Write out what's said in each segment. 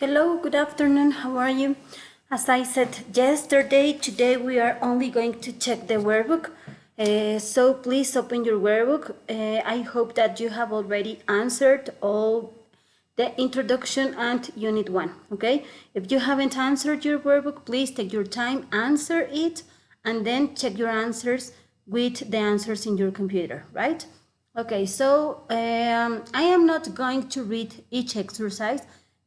Hello, good afternoon, how are you? As I said yesterday, today we are only going to check the workbook. So please open your workbook. I hope that you have already answered all the introduction and unit 1, okay? If you haven't answered your workbook, please take your time, answer it, and then check your answers with the answers in your computer, right? Okay, so I am not going to read each exercise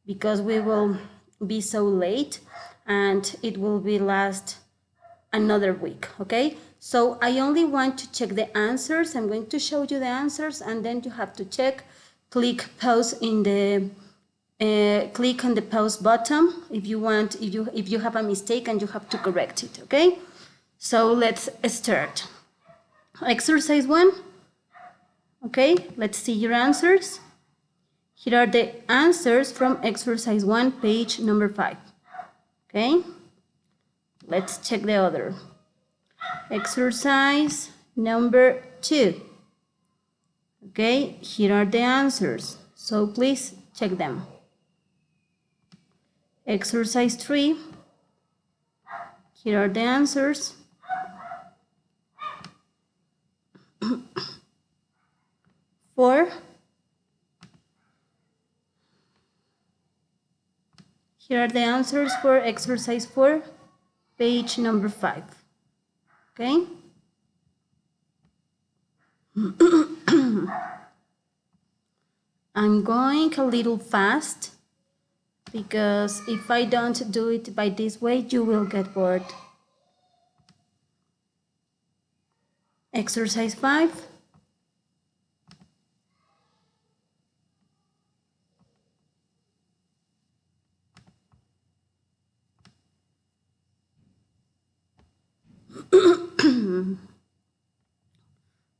because we will be so late and it will be last another week, okay? So I only want to check the answers. I'm going to show you the answers and then you have to check, click pause in the, click on the pause button if you want, if you have a mistake and you have to correct it, okay? So let's start. Exercise 1. Okay, let's see your answers. Here are the answers from exercise 1, page number 5. Okay, let's check the other. Exercise number 2. Okay, here are the answers. So please check them. Exercise 3. Here are the answers. 4. Here are the answers for exercise 4, page number 5. Okay? I'm going a little fast because if I don't do it by this way, you will get bored. Exercise 5.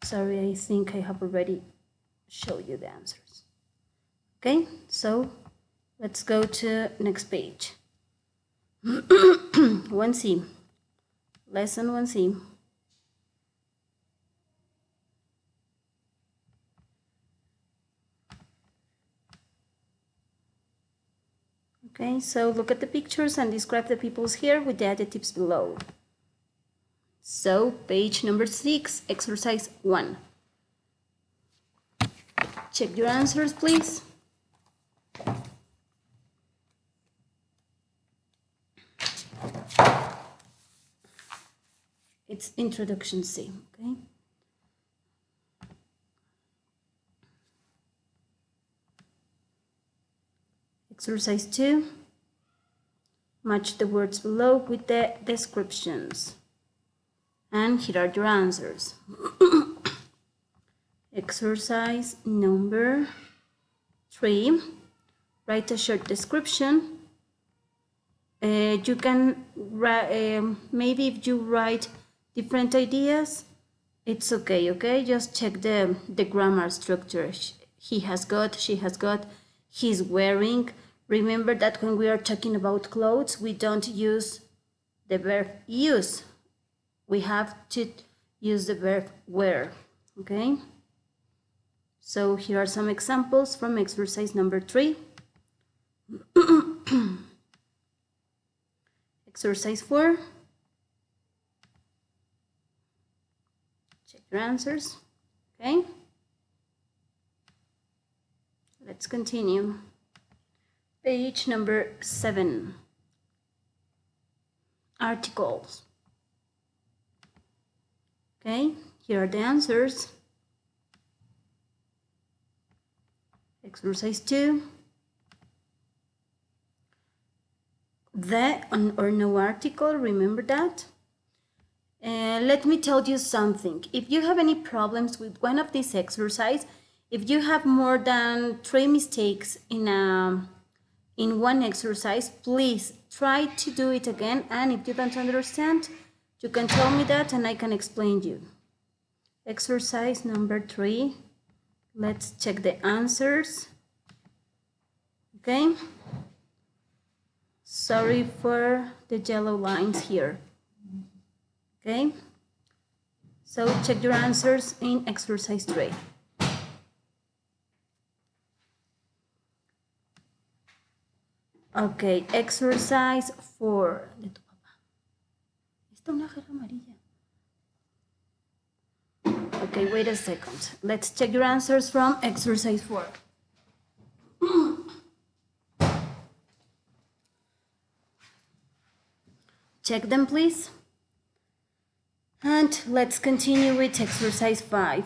Sorry, I think I have already showed you the answers. Okay, so let's go to next page. 1C, lesson 1C. Okay, so look at the pictures and describe the peoples here with the adjectives below. So, page number 6, exercise 1. Check your answers, please. It's introduction C, okay? Exercise 2. Match the words below with the descriptions. And here are your answers. Exercise number 3. Write a short description. You can maybe if you write different ideas, it's okay, okay? Just check the grammar structure. He has got, she has got, he's wearing. Remember that when we are talking about clothes, we don't use the verb use. We have to use the verb wear, okay? So here are some examples from exercise number 3. Exercise 4. Check your answers, okay? Let's continue. Page number 7. Articles. Okay, here are the answers. Exercise 2. The or no article, remember that? Let me tell you something. If you have any problems with one of these exercises, if you have more than 3 mistakes in one exercise, please try to do it again. And if you don't understand, you can tell me that and I can explain you. Exercise number 3. Let's check the answers. Okay. Sorry for the yellow lines here. Okay. So check your answers in exercise 3. Okay, exercise 4. De tu papá. Está una jarra amarilla. Okay, wait a second. Let's check your answers from exercise 4. Check them, please. And let's continue with exercise 5.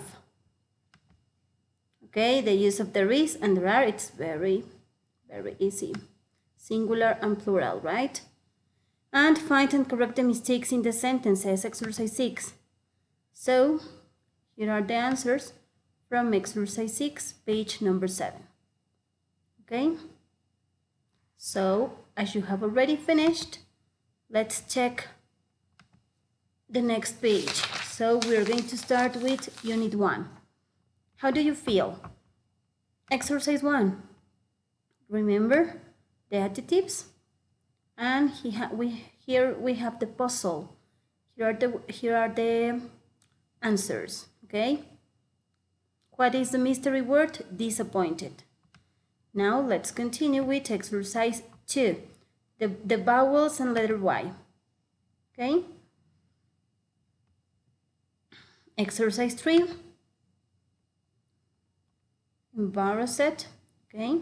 Okay, the use of there is and there are, it's very easy. Singular and plural, right? And find and correct the mistakes in the sentences, exercise 6. So, here are the answers from exercise 6, page number 7. Okay? So, as you have already finished, let's check the next page. So, we're going to start with Unit 1. How do you feel? Exercise 1. Remember the adjectives? And here we have the puzzle. Here are the answers, okay? What is the mystery word? Disappointed. Now let's continue with exercise 2. The vowels and letter Y, okay? Exercise 3. Embarrassed, okay?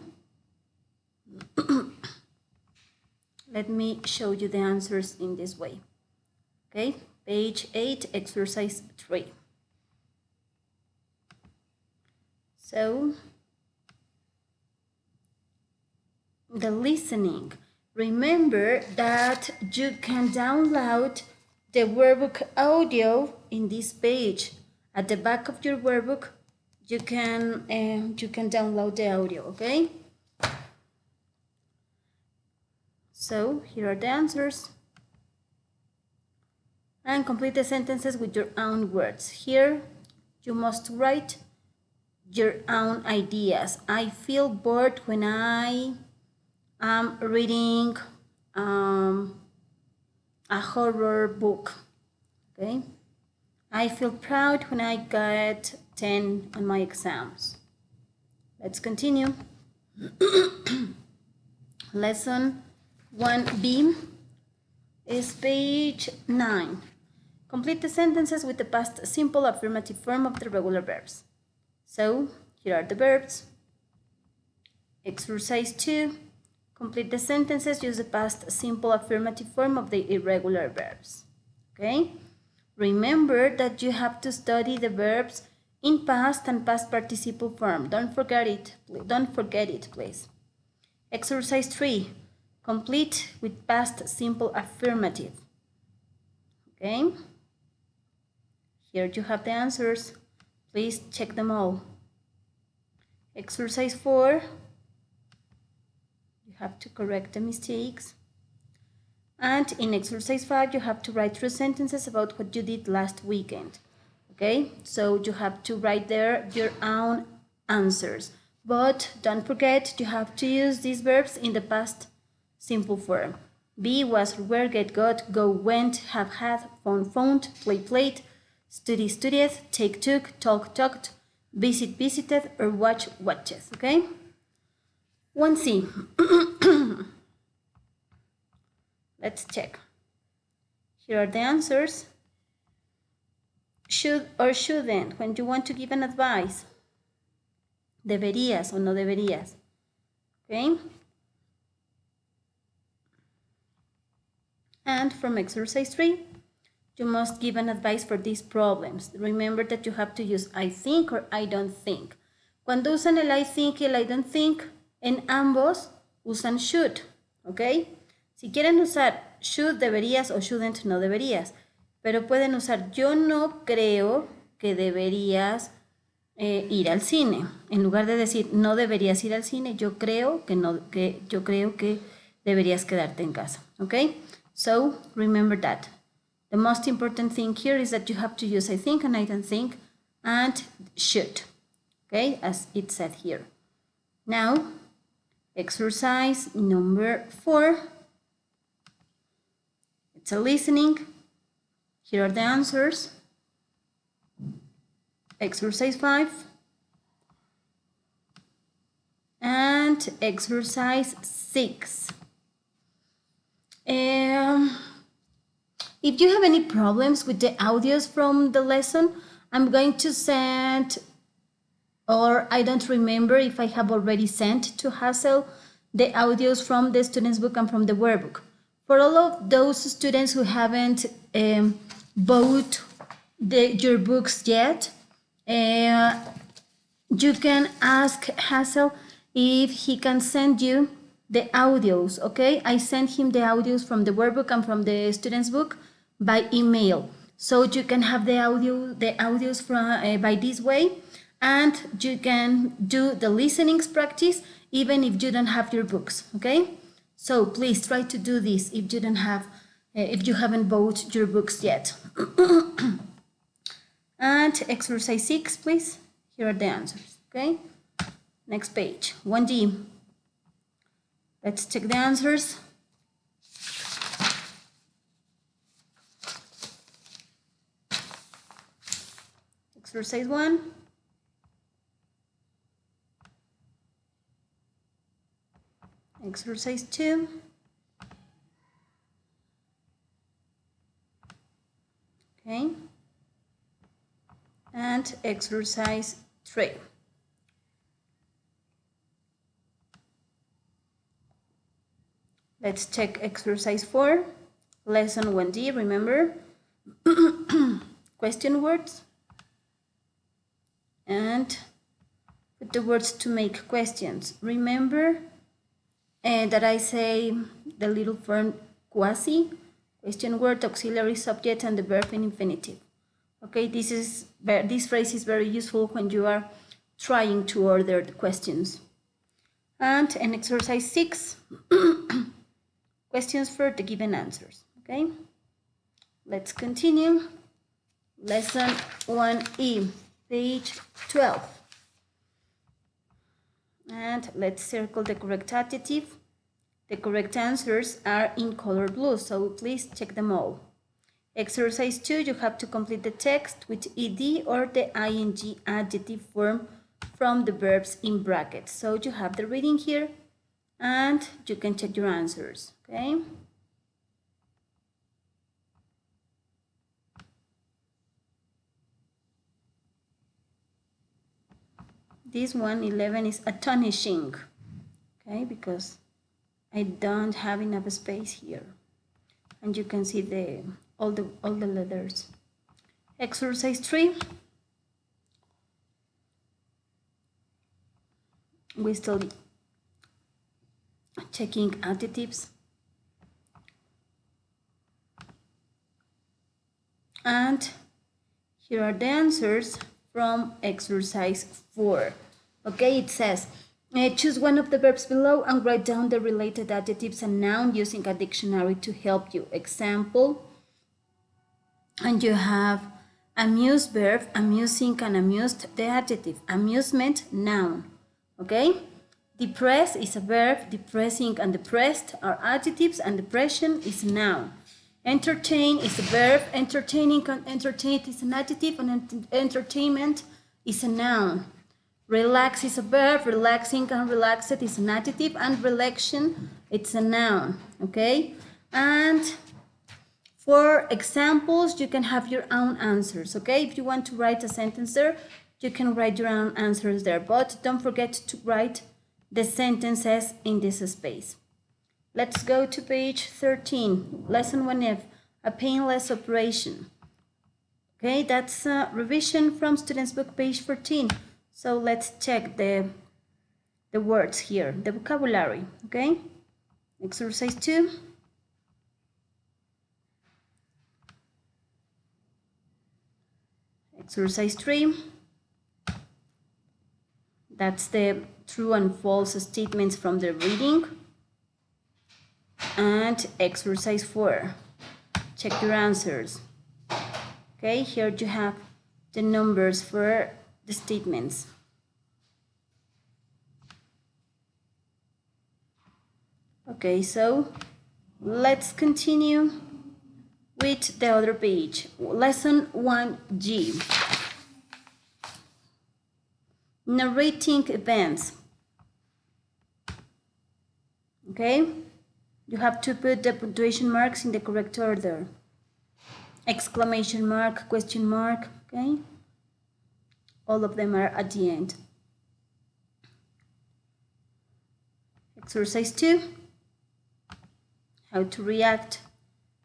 Let me show you the answers in this way. Okay, page 8, exercise 3. So, the listening. Remember that you can download the workbook audio in this page. At the back of your workbook, you can download the audio, okay? So, here are the answers. And complete the sentences with your own words. Here, you must write your own ideas. I feel bored when I am reading a horror book. Okay? I feel proud when I get 10 on my exams. Let's continue. Lesson 1B is page 9. Complete the sentences with the past simple affirmative form of the regular verbs. So, here are the verbs. Exercise 2. Complete the sentences, use the past simple affirmative form of the irregular verbs. Okay? Remember that you have to study the verbs in past and past participle form. Don't forget it, please. Exercise 3. Complete with past simple affirmative. Okay? Here you have the answers. Please check them all. Exercise 4. You have to correct the mistakes. And in exercise 5, you have to write 3 sentences about what you did last weekend. Okay? So you have to write there your own answers. But don't forget, you have to use these verbs in the past simple form. Be, was, were, get, got, go, went, have, had, phone, phoned, play, played, study, studied, take, took, talk, talked, visit, visited, or watch, watches. Okay? 1C. Let's check. Here are the answers. Should or shouldn't when you want to give an advice. Deberías o no deberías. Okay? And from exercise 3, you must give an advice for these problems. Remember that you have to use I think or I don't think. Cuando usan el I think y el I don't think, en ambos usan should. Okay? Si quieren usar should, deberías o shouldn't, no deberías. Pero pueden usar yo no creo que deberías ir al cine. En lugar de decir no deberías ir al cine, yo creo que deberías quedarte en casa. Okay? So remember that. The most important thing here is that you have to use I think and I don't think and should. Okay? As it said here. Now, exercise number 4. It's a listening. Here are the answers. Exercise 5. And exercise 6. Um, if you have any problems with the audios from the lesson, I'm going to send, or I don't remember if I have already sent to Hassel the audios from the student's book and from the workbook. For all of those students who haven't bought your books yet, you can ask Hassel if he can send you the audios, okay? I sent him the audios from the workbook and from the student's book by email. So you can have the audios from by this way, and you can do the listenings practice even if you don't have your books, okay? So please try to do this if you don't have, if you haven't bought your books yet. And exercise 6, please. Here are the answers, okay? Next page, 1D. Let's check the answers. Exercise 1. Exercise 2. Okay. And exercise 3. Let's check exercise 4. Lesson 1D, remember? Question words. And put the words to make questions. Remember that I say the little form quasi, question word, auxiliary subject, and the verb in infinitive. Okay, this phrase is very useful when you are trying to order the questions. And in exercise 6, questions for the given answers. Okay, let's continue. Lesson 1E, page 12. And let's circle the correct adjective. The correct answers are in color blue, so please check them all. Exercise 2, you have to complete the text with ed or the ing adjective form from the verbs in brackets. So you have the reading here, and you can check your answers, okay? This one, 11, is astonishing, okay, because I don't have enough space here. And you can see all the letters. Exercise 3. We're still checking adjectives. And here are the answers from exercise 4. Okay, it says, choose one of the verbs below and write down the related adjectives and noun using a dictionary to help you. Example, and you have amused verb, amusing and amused, the adjective, amusement, noun, okay? Depressed is a verb, depressing and depressed are adjectives, and depression is a noun. Entertain is a verb, entertaining and entertained is an adjective, and entertainment is a noun. Relax is a verb, relaxing and relaxed is an adjective, and relaxation, it's a noun, okay? And for examples, you can have your own answers, okay? If you want to write a sentence there, you can write your own answers there, but don't forget to write the sentences in this space. Let's go to page 13, lesson 1F, a painless operation. Okay, that's a revision from student's book, page 14. So let's check the words here, the vocabulary, okay? Exercise 2. Exercise 3. That's the true and false statements from the reading. And exercise 4. Check your answers. Okay, here you have the numbers for the statements. Okay, so let's continue with the other page. Lesson 1G. Narrating events. Okay, You have to put the punctuation marks in the correct order. Exclamation mark, question mark, okay? All of them are at the end. Exercise 2. How to react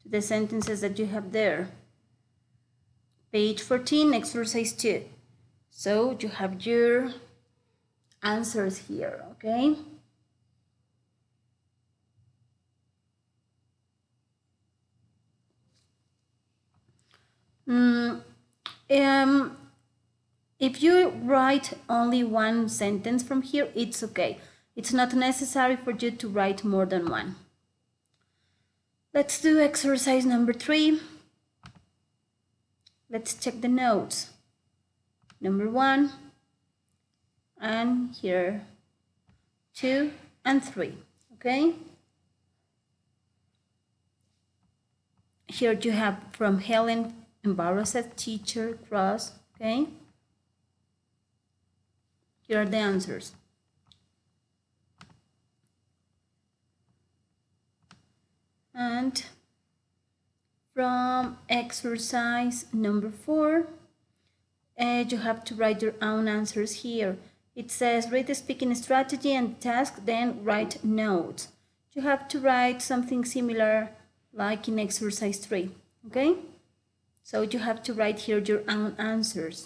to the sentences that you have there. Page 14, exercise 2. So you have your answers here, okay? If you write only one sentence from here, it's okay. It's not necessary for you to write more than one. Let's do exercise number 3. Let's check the notes. Number 1, and here 2 and 3, okay? Here you have from Helen, embarrassed, teacher, cross, okay? Here are the answers. And from exercise number 4, you have to write your own answers here. It says read the speaking strategy and task, then write notes. You have to write something similar like in exercise 3, okay? So you have to write here your own answers.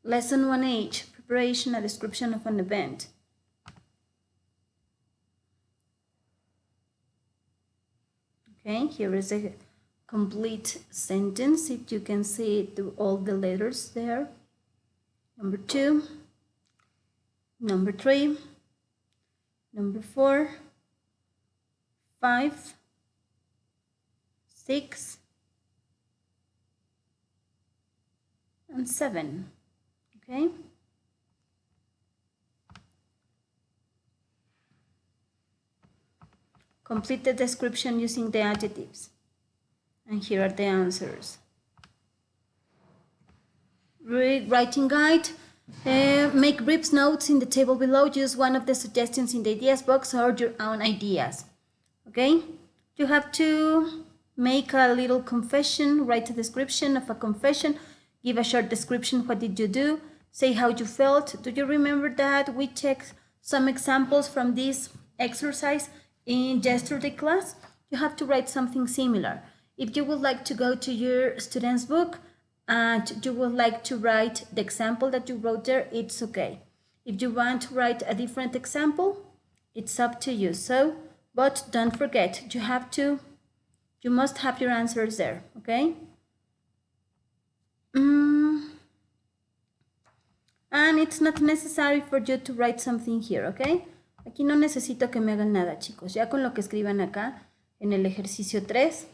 Lesson 1H, preparation, a description of an event. Okay, here is a complete sentence, if you can see all the letters there. Number 2, number 3, number 4, 5, 6, and 7, okay? Complete the description using the adjectives. And here are the answers. Writing guide. Make brief notes in the table below. Use one of the suggestions in the ideas box or your own ideas. Okay? You have to make a little confession, write a description of a confession, give a short description, what did you do, say how you felt. Do you remember that we checked some examples from this exercise in yesterday class? You have to write something similar. If you would like to go to your student's book and you would like to write the example that you wrote there, it's okay. If you want to write a different example, it's up to you. So, but don't forget, you must have your answers there, okay? And it's not necessary for you to write something here, okay? Aquí no necesito que me hagan nada, chicos. Ya con lo que escriban acá en el ejercicio 3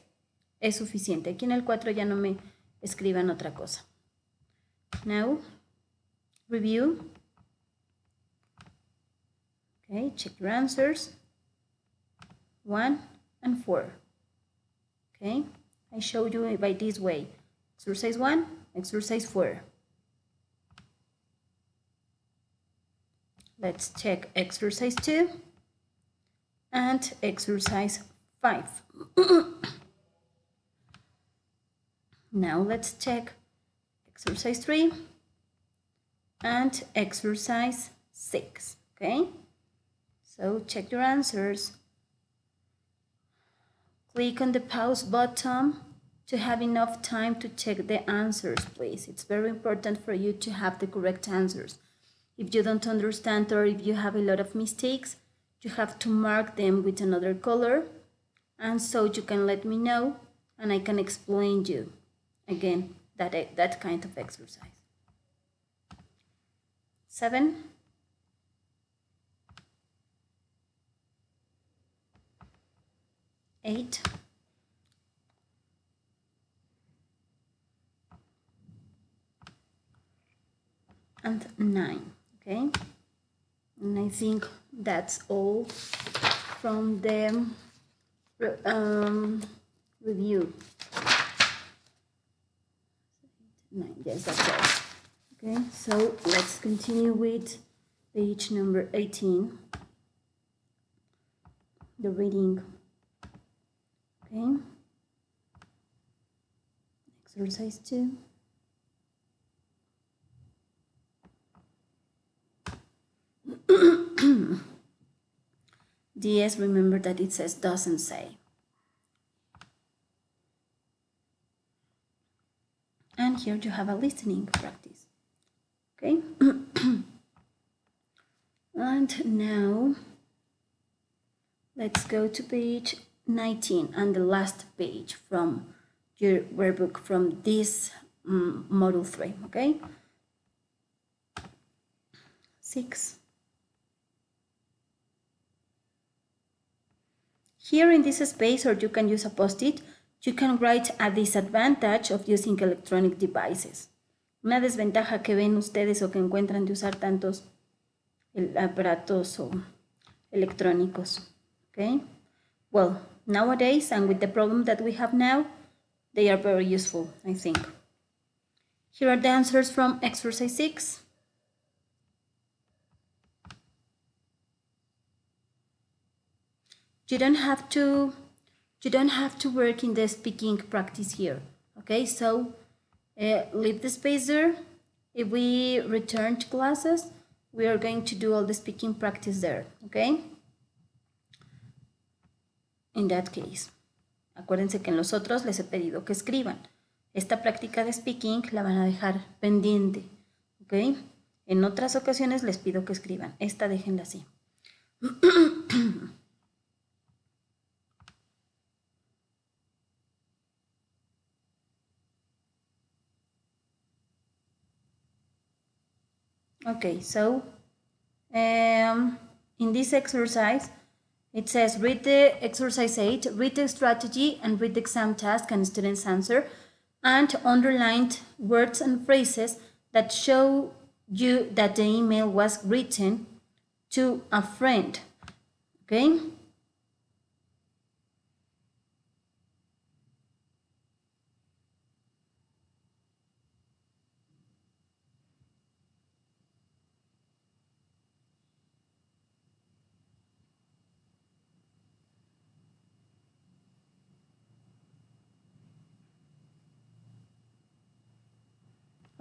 es suficiente. Aquí en el 4 ya no me escriban otra cosa. Now, review. Okay, check your answers. 1 and 4. Okay, I showed you by this way. Exercise 1, exercise 4. Let's check exercise 2 and exercise 5. Now let's check exercise 3 and exercise 6, okay? So check your answers. Click on the pause button to have enough time to check the answers, please. It's very important for you to have the correct answers. If you don't understand or if you have a lot of mistakes, you have to mark them with another color, and so you can let me know and I can explain you again that kind of exercise. 7. 8. And 9, okay? And I think that's all from the review. 9, yes, that's all. Okay, so let's continue with page number 18. the reading. Okay. Exercise 2. DS, remember that it says doesn't say. And here you have a listening practice. Okay. And now let's go to page 19 and the last page from your workbook from this module 3. Okay. 6. Here in this space, or you can use a post-it, you can write a disadvantage of using electronic devices. Una desventaja que ven ustedes o que encuentran de usar tantos aparatos o electrónicos. Okay? Well, nowadays, and with the problem that we have now, they are very useful, I think. Here are the answers from exercise 6. You don't have to work in the speaking practice here. Okay, so leave the space there. If we return to classes, we are going to do all the speaking practice there. Okay. In that case, acuérdense que en los otros les he pedido que escriban. Esta práctica de speaking la van a dejar pendiente. Ok. En otras ocasiones les pido que escriban. Esta déjenla así. Okay, so in this exercise, it says read the exercise 8, read the strategy and read the exam task and students answer, and underlined words and phrases that show you that the email was written to a friend. Okay?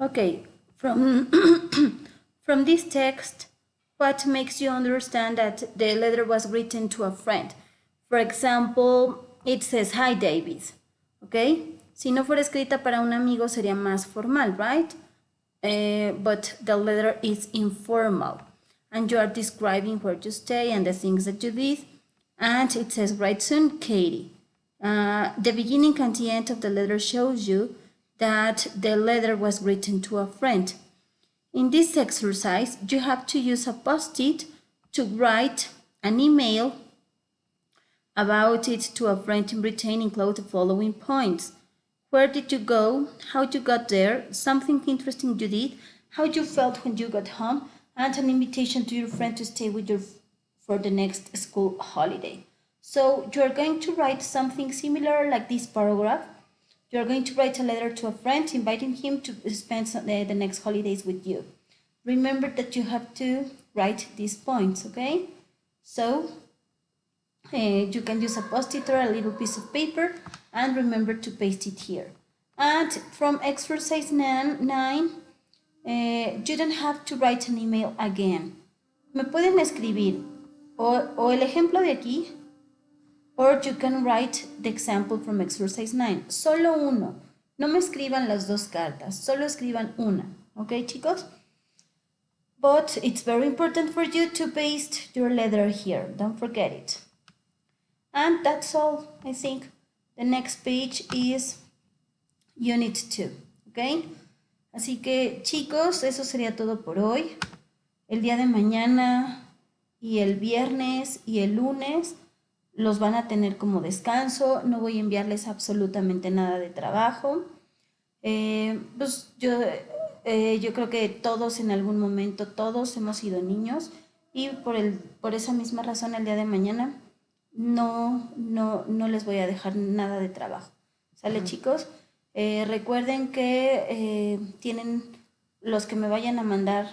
Okay, from this text, what makes you understand that the letter was written to a friend? For example, it says, "Hi, David." Okay? Si no fuera escrita para un amigo sería más formal, right? But the letter is informal. And you are describing where you stay and the things that you did. And it says, "Write soon, Katie." The beginning and the end of the letter shows you that the letter was written to a friend. In this exercise, you have to use a post-it to write an email about it to a friend in Britain. Include the following points. Where did you go? How you got there? Something interesting you did? How you felt when you got home? And an invitation to your friend to stay with you for the next school holiday. So you are going to write something similar like this paragraph. You are going to write a letter to a friend inviting him to spend the next holidays with you. Remember that you have to write these points, okay? So you can use a post-it or a little piece of paper and remember to paste it here. And from exercise 9, you don't have to write an email again. Me pueden escribir o el ejemplo de aquí, or you can write the example from exercise 9. Solo uno. No me escriban las dos cartas, solo escriban una. Okay, chicos? But it's very important for you to paste your letter here. Don't forget it. And that's all, I think. The next page is Unit 2. Okay? Así que, chicos, eso sería todo por hoy. El día de mañana y el viernes y el lunes los van a tener como descanso. No voy a enviarles absolutamente nada de trabajo. Pues yo creo que todos en algún momento, todos hemos sido niños y por esa misma razón el día de mañana no les voy a dejar nada de trabajo. ¿Sale, chicos? Recuerden que tienen los que me vayan a mandar,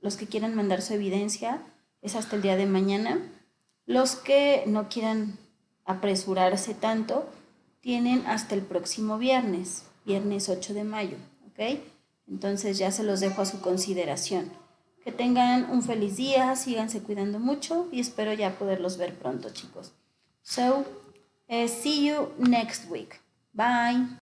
los que quieran mandar su evidencia, es hasta el día de mañana. Los que no quieran apresurarse tanto, tienen hasta el próximo viernes, viernes 8 de mayo, ¿ok? Entonces ya se los dejo a su consideración. Que tengan un feliz día, síganse cuidando mucho y espero ya poderlos ver pronto, chicos. So, see you next week. Bye.